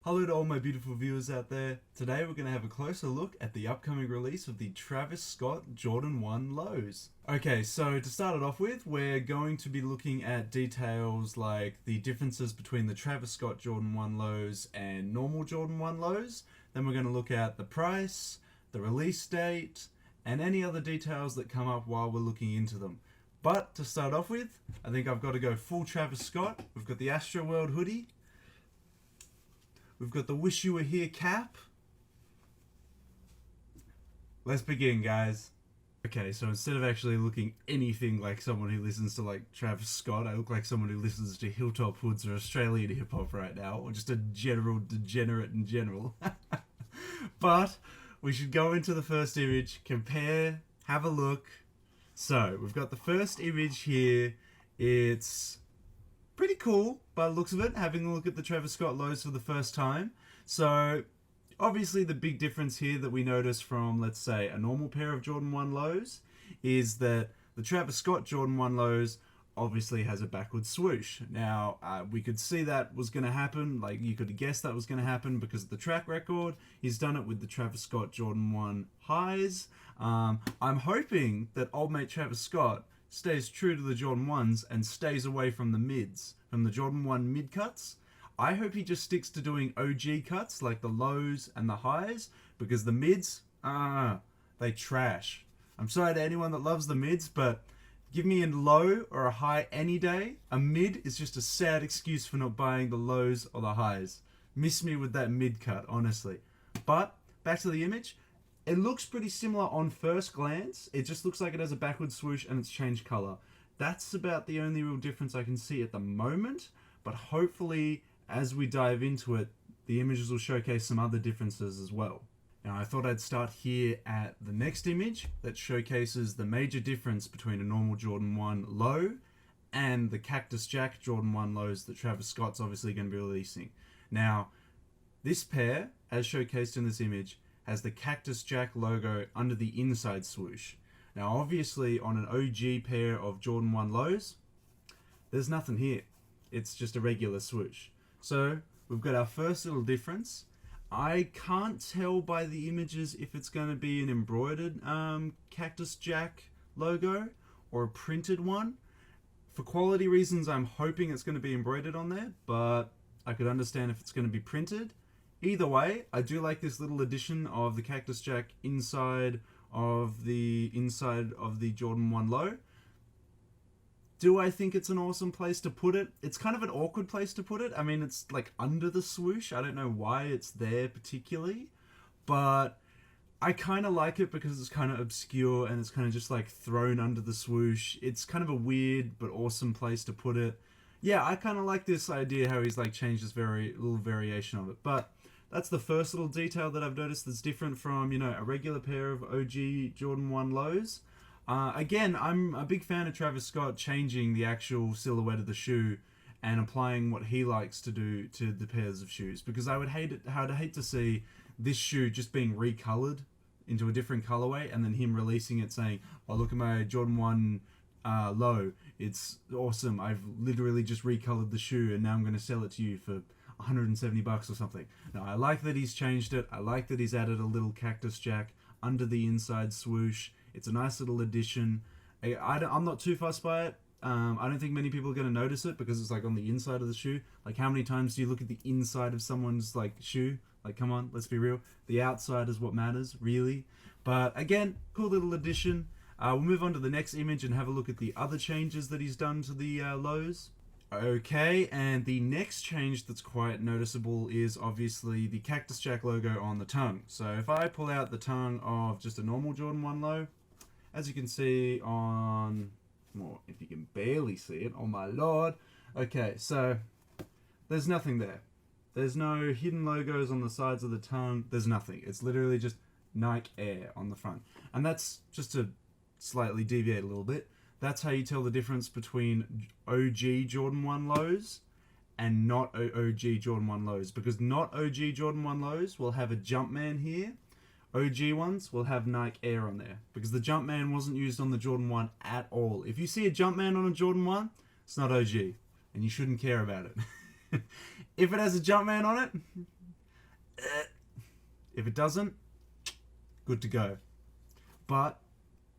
Hello to all my beautiful viewers out there. Today we're going to have a closer look at the upcoming release of the Travis Scott Jordan 1 lows. Okay, so to start it off with, we're going to be looking at details like the differences between the Travis Scott Jordan 1 lows and normal Jordan 1 lows. Then we're going to look at the price, the release date, and any other details that come up while we're looking into them. But to start off with, I think I've got to go full Travis Scott. We've got the Astroworld hoodie. We've got the Wish You Were Here cap. Let's begin, guys. Okay, so instead of actually looking anything like someone who listens to like Travis Scott, I look like someone who listens to Hilltop Hoods or Australian hip hop right now, or just a general degenerate in general. But we should go into the first image, compare, have a look. So we've got the first image here. It's pretty cool by the looks of it, having a look at the Travis Scott lows for the first time. So obviously the big difference here that we notice from, let's say, a normal pair of Jordan 1 lows is that the Travis Scott Jordan 1 lows obviously has a backward swoosh. Now, we could see that was going to happen, like you could guess that was going to happen because of the track record. He's done it with the Travis Scott Jordan 1 highs. I'm hoping that old mate Travis Scott stays true to the Jordan 1s and stays away from the mids, from the Jordan 1 mid cuts. I hope he just sticks to doing OG cuts like the lows and the highs, because the mids, they trash. I'm sorry to anyone that loves the mids, but give me a low or a high any day. A mid is just a sad excuse for not buying the lows or the highs. Miss me with that mid cut, honestly. But back to the image. It looks pretty similar on first glance. It just looks like it has a backward swoosh and it's changed color. That's about the only real difference I can see at the moment. But hopefully, as we dive into it, the images will showcase some other differences as well. Now, I thought I'd start here at the next image that showcases the major difference between a normal Jordan 1 low and the Cactus Jack Jordan 1 lows that Travis Scott's obviously going to be releasing. Now, this pair, as showcased in this image, has the Cactus Jack logo under the inside swoosh. Now, obviously, on an OG pair of Jordan 1 lows, there's nothing here. It's just a regular swoosh. So, we've got our first little difference. I can't tell by the images if it's going to be an embroidered Cactus Jack logo or a printed one. For quality reasons, I'm hoping it's going to be embroidered on there, but I could understand if it's going to be printed. Either way, I do like this little addition of the Cactus Jack inside of the Jordan 1 low. Do I think it's an awesome place to put it? It's kind of an awkward place to put it. I mean, it's like under the swoosh. I don't know why it's there particularly, but I kind of like it because it's kind of obscure and it's kind of just like thrown under the swoosh. It's kind of a weird but awesome place to put it. Yeah, I kind of like this idea how he's like changed this very little variation of it. But that's the first little detail that I've noticed that's different from, you know, a regular pair of OG Jordan 1 lows. Again, I'm a big fan of Travis Scott changing the actual silhouette of the shoe and applying what he likes to do to the pairs of shoes, because I'd hate to see this shoe just being recolored into a different colorway and then him releasing it saying, "Oh, look at my Jordan 1 low. It's awesome. I've literally just recolored the shoe and now I'm going to sell it to you for $170 or something." Now, I like that he's changed it. I like that he's added a little Cactus Jack under the inside swoosh. It's a nice little addition. I'm not too fussed by it. I don't think many people are going to notice it because it's like on the inside of the shoe. Like, how many times do you look at the inside of someone's like shoe? Like, come on, let's be real. The outside is what matters, really. But again, cool little addition. We'll move on to the next image and have a look at the other changes that he's done to the lows. Okay, and the next change that's quite noticeable is obviously the Cactus Jack logo on the tongue. So if I pull out the tongue of just a normal Jordan 1 low, as you can see on, well, if you can barely see it, oh my lord. Okay, so there's nothing there. There's no hidden logos on the sides of the tongue. There's nothing. It's literally just Nike Air on the front. And that's just to slightly deviate a little bit. That's how you tell the difference between OG Jordan 1 lows and not OG Jordan 1 lows. Because not OG Jordan 1 lows will have a Jumpman here. OG ones will have Nike Air on there. Because the Jumpman wasn't used on the Jordan 1 at all. If you see a Jumpman on a Jordan 1, it's not OG. And you shouldn't care about it. If it has a Jumpman on it, If it doesn't, good to go. But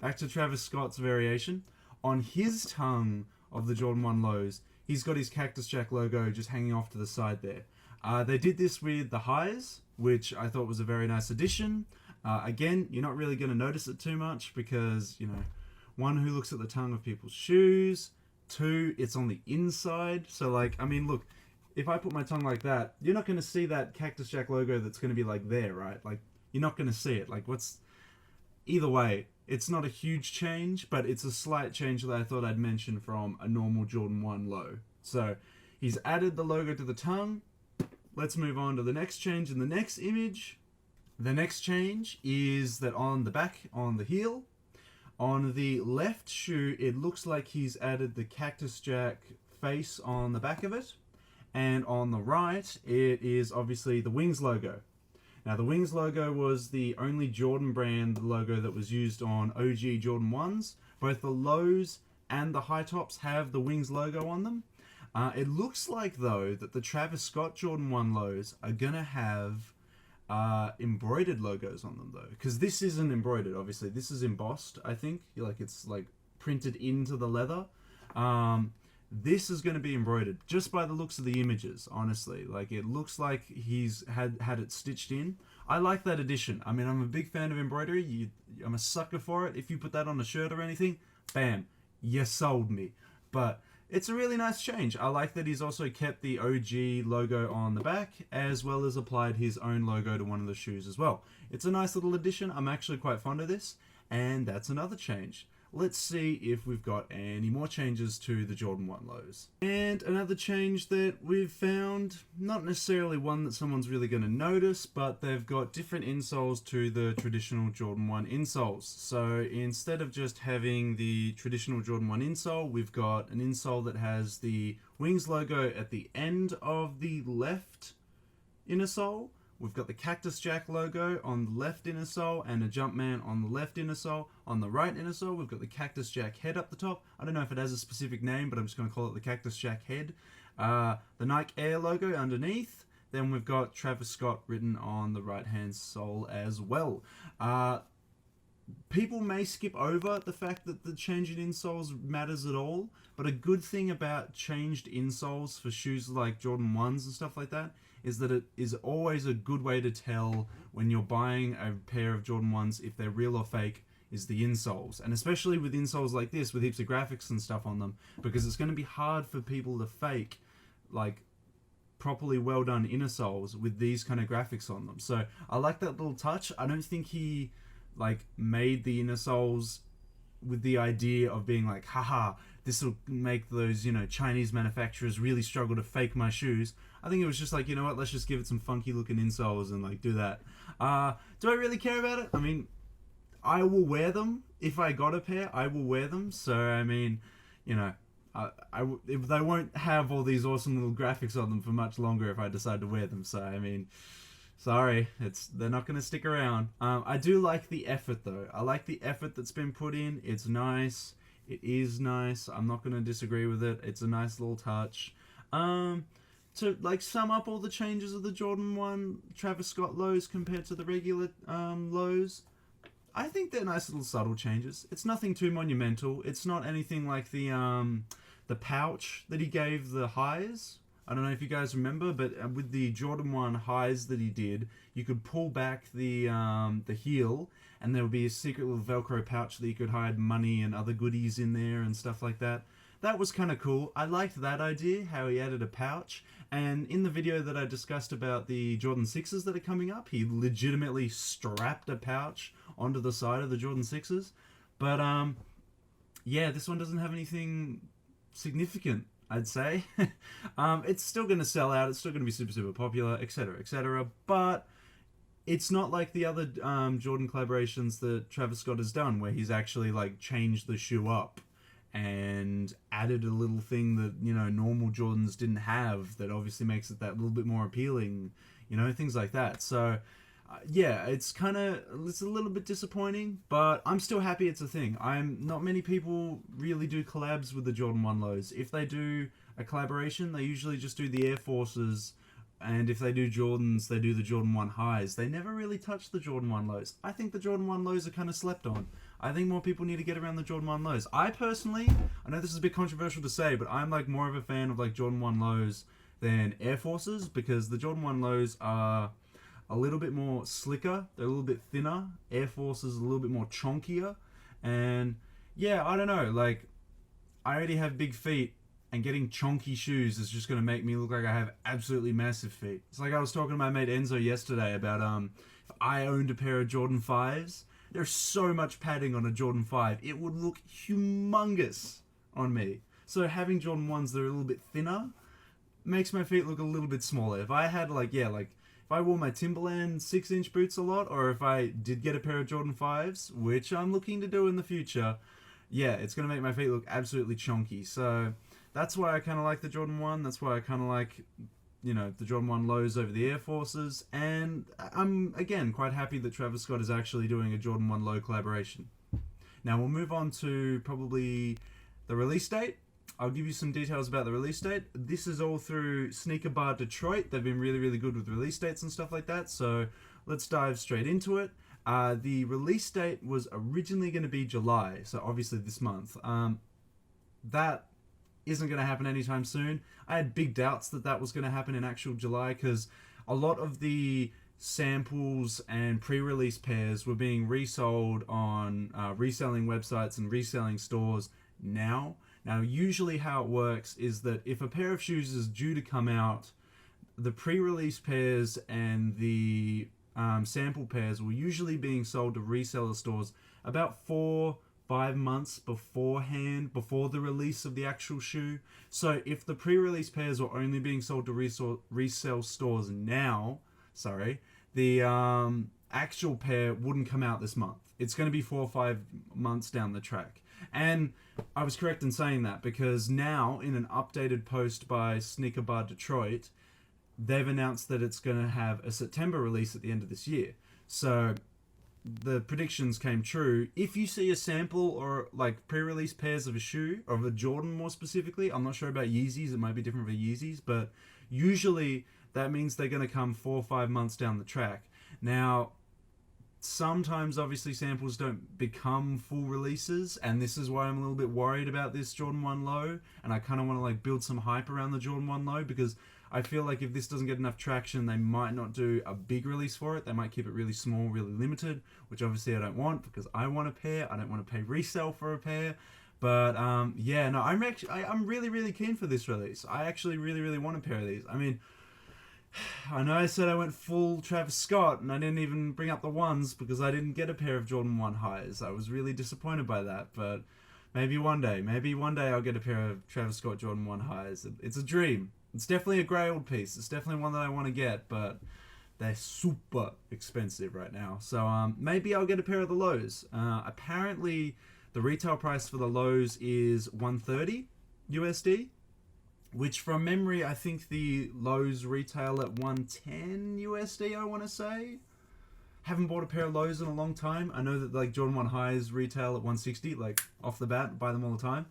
back to Travis Scott's variation. On his tongue of the Jordan 1 lows, he's got his Cactus Jack logo just hanging off to the side there. They did this with the highs, which I thought was a very nice addition. Again, you're not really going to notice it too much because, you know, one, who looks at the tongue of people's shoes? Two, it's on the inside. So, like, I mean, look, if I put my tongue like that, you're not going to see that Cactus Jack logo that's going to be, like, there, right? Like, you're not going to see it. Like, what's... Either way, it's not a huge change, but it's a slight change that I thought I'd mention from a normal Jordan 1 low. So, he's added the logo to the tongue. Let's move on to the next change in the next image. The next change is that on the back, on the heel, on the left shoe, it looks like he's added the Cactus Jack face on the back of it. And on the right, it is obviously the Wings logo. Now, the Wings logo was the only Jordan brand logo that was used on OG Jordan 1s. Both the lows and the high tops have the Wings logo on them. It looks like, though, that the Travis Scott Jordan 1 lows are going to have embroidered logos on them, though. Because this isn't embroidered, obviously. This is embossed, I think. Like, it's, like, printed into the leather. This is going to be embroidered, just by the looks of the images, honestly. Like, it looks like he's had it stitched in. I like that addition. I mean, I'm a big fan of embroidery. I'm a sucker for it. If you put that on a shirt or anything, bam, you sold me. But it's a really nice change. I like that he's also kept the OG logo on the back, as well as applied his own logo to one of the shoes as well. It's a nice little addition. I'm actually quite fond of this, and that's another change. Let's see if we've got any more changes to the Jordan 1 lows. And another change that we've found, not necessarily one that someone's really going to notice, but they've got different insoles to the traditional Jordan 1 insoles. So instead of just having the traditional Jordan 1 insole, we've got an insole that has the Wings logo at the end of the left inner sole. We've got the Cactus Jack logo on the left inner sole and a Jumpman on the left inner sole. On the right inner sole, we've got the Cactus Jack head up the top. I don't know if it has a specific name, but I'm just going to call it the Cactus Jack head. The Nike Air logo underneath. Then we've got Travis Scott written on the right-hand sole as well. People may skip over the fact that the change in insoles matters at all, but a good thing about changed insoles for shoes like Jordan 1s and stuff like that is that it is always a good way to tell when you're buying a pair of Jordan 1s if they're real or fake, is the insoles. And especially with insoles like this, with heaps of graphics and stuff on them, because it's going to be hard for people to fake, like, properly well done inner soles with these kind of graphics on them. So I like that little touch. I don't think he, like, made the inner soles with the idea of being like, haha, this will make those, you know, Chinese manufacturers really struggle to fake my shoes. I think it was just like, you know what, let's just give it some funky looking insoles and, like, do that. Do I really care about it? I mean, I will wear them. If I got a pair, I will wear them. So, I mean, you know, if they won't have all these awesome little graphics on them for much longer if I decide to wear them. So, I mean, sorry, they're not going to stick around. I do like the effort, though. I like the effort that's been put in. It's nice. It is nice. I'm not going to disagree with it. It's a nice little touch. To, like, sum up all the changes of the Jordan 1 Travis Scott lows compared to the regular lows, I think they're nice little subtle changes. It's nothing too monumental. It's not anything like the pouch that he gave the highs. I don't know if you guys remember, but with the Jordan 1 highs that he did, you could pull back the heel, and there would be a secret little Velcro pouch that you could hide money and other goodies in there and stuff like that. That was kind of cool. I liked that idea, how he added a pouch. And in the video that I discussed about the Jordan 6s that are coming up, he legitimately strapped a pouch onto the side of the Jordan 6s. But, yeah, this one doesn't have anything significant, I'd say. It's still going to sell out. It's still going to be super, super popular, etc., etc. But it's not like the other Jordan collaborations that Travis Scott has done, where he's actually, like, changed the shoe up and added a little thing that, you know, normal Jordans didn't have that obviously makes it that little bit more appealing, you know, things like that. So, yeah, it's a little bit disappointing, but I'm still happy it's a thing. Not many people really do collabs with the Jordan 1 lows. If they do a collaboration, they usually just do the Air Forces And if they do Jordans, they do the Jordan 1 highs. They never really touch the Jordan 1 lows. I think the Jordan 1 lows are kind of slept on. I think more people need to get around the Jordan 1 lows. I personally, I know this is a bit controversial to say, but I'm like more of a fan of like Jordan 1 lows than Air Forces, because the Jordan 1 lows are a little bit more slicker. They're a little bit thinner. Air Forces a little bit more chonkier. And yeah, I don't know. Like, I already have big feet, and getting chonky shoes is just going to make me look like I have absolutely massive feet. It's like I was talking to my mate Enzo yesterday about if I owned a pair of Jordan 5s, there's so much padding on a Jordan 5. It would look humongous on me. So having Jordan 1s that are a little bit thinner makes my feet look a little bit smaller. If I had if I wore my Timberland 6-inch boots a lot, or if I did get a pair of Jordan 5s, which I'm looking to do in the future, yeah, it's going to make my feet look absolutely chonky. So that's why I kind of like the Jordan 1. That's why I kind of like, the Jordan 1 lows over the Air Forces. And I'm, again, quite happy that Travis Scott is actually doing a Jordan 1 low collaboration. Now we'll move on to probably the release date. I'll give you some details about the release date. This is all through Sneaker Bar Detroit. They've been really, really good with release dates and stuff like that. So let's dive straight into it. The release date was originally going to be July, so obviously this month. That isn't going to happen anytime soon. I had big doubts that was going to happen in actual July, because a lot of the samples and pre-release pairs were being resold on reselling websites and reselling stores now. Now, usually how it works is that if a pair of shoes is due to come out, the pre-release pairs and the sample pairs were usually being sold to reseller stores about 4-5 months beforehand, before the release of the actual shoe. So if the pre-release pairs were only being sold to resell stores now, the actual pair wouldn't come out this month. It's going to be 4 or 5 months down the track. And I was correct in saying that, because now, in an updated post by Sneaker Bar Detroit, they've announced that it's going to have a September release at the end of this year. So the predictions came true. If you see a sample or like pre-release pairs of a shoe, or of a Jordan more specifically, I'm not sure about Yeezys, it might be different for Yeezys, but usually that means they're going to come 4 or 5 months down the track. Now, sometimes obviously samples don't become full releases, and this is why I'm a little bit worried about this Jordan 1 low, and I kind of want to like build some hype around the Jordan 1 low, because I feel like if this doesn't get enough traction, they might not do a big release for it. They might keep it really small, really limited, which obviously I don't want, because I want a pair. I don't want to pay resale for a pair. But I'm really, really keen for this release. I actually really, really want a pair of these. I mean, I know I said I went full Travis Scott, and I didn't even bring up the ones because I didn't get a pair of Jordan 1 highs. I was really disappointed by that, but maybe one day I'll get a pair of Travis Scott Jordan 1 highs. It's a dream. It's definitely a grey old piece. It's definitely one that I want to get, but they're super expensive right now. So maybe I'll get a pair of the lows. Apparently, the retail price for the lows is $130 USD. Which, from memory, I think the lows retail at $110 USD, I want to say. Haven't bought a pair of lows in a long time. I know that like Jordan 1 highs retail at $160, like off the bat, buy them all the time.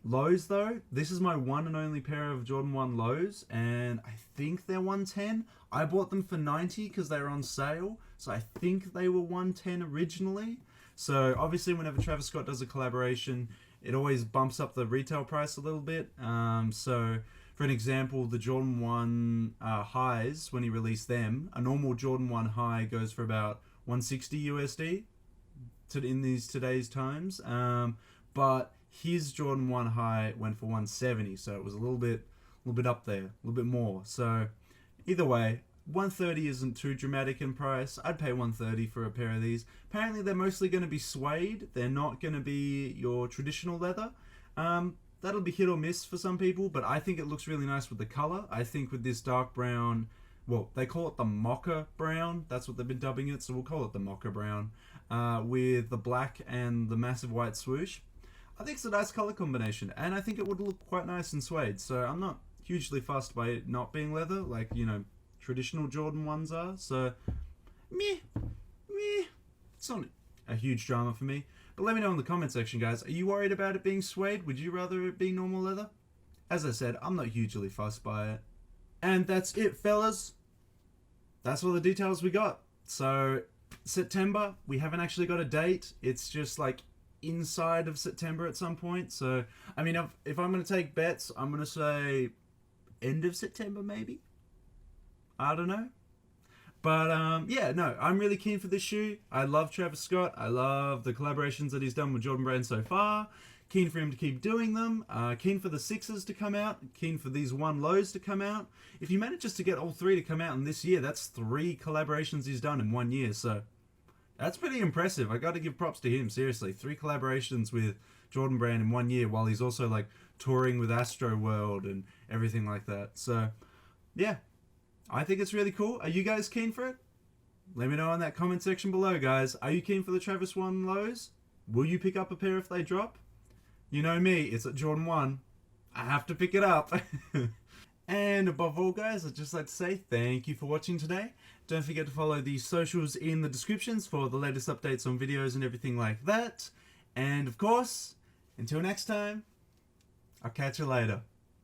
Lows, though, this is my one and only pair of Jordan 1 lows, and I think they're $110. I bought them for $90 because they were on sale, so I think they were $110 originally. So, obviously, whenever Travis Scott does a collaboration, it always bumps up the retail price a little bit. So, for an example, the Jordan 1 highs, when he released them, a normal Jordan 1 high goes for about $160 USD in these today's times. But his Jordan 1 high went for $170, so it was a little bit up there, a little bit more. So, either way, $130 isn't too dramatic in price. I'd pay $130 for a pair of these. Apparently, they're mostly going to be suede. They're not going to be your traditional leather. That'll be hit or miss for some people, but I think it looks really nice with the color. I think with this dark brown, well, they call it the mocha brown. That's what they've been dubbing it, so we'll call it the mocha brown. With the black and the massive white swoosh. I think it's a nice color combination, and I think it would look quite nice in suede. So I'm not hugely fussed by it not being leather, like, traditional Jordan 1s are. So, meh. It's not a huge drama for me. But let me know in the comment section, guys. Are you worried about it being suede? Would you rather it be normal leather? As I said, I'm not hugely fussed by it. And that's it, fellas. That's all the details we got. So September, we haven't actually got a date. It's just like inside of September at some point. So I mean, if I'm going to take bets, I'm going to say end of September maybe. I don't know. But yeah, no, I'm really keen for this shoe. I love Travis Scott. I love the collaborations that he's done with Jordan Brand so far. Keen for him to keep doing them. Keen for the 6s to come out. Keen for these 1 lows to come out. If he manages to get all 3 to come out in this year, that's 3 collaborations he's done in 1 year. So that's pretty impressive. I got to give props to him, seriously. 3 collaborations with Jordan Brand in 1 year while he's also like touring with Astro World and everything like that. So yeah, I think it's really cool. Are you guys keen for it? Let me know in that comment section below, guys. Are you keen for the Travis 1 lows? Will you pick up a pair if they drop? You know me, it's at Jordan 1. I have to pick it up. And above all, guys, I'd just like to say thank you for watching today. Don't forget to follow the socials in the descriptions for the latest updates on videos and everything like that. And of course, until next time, I'll catch you later.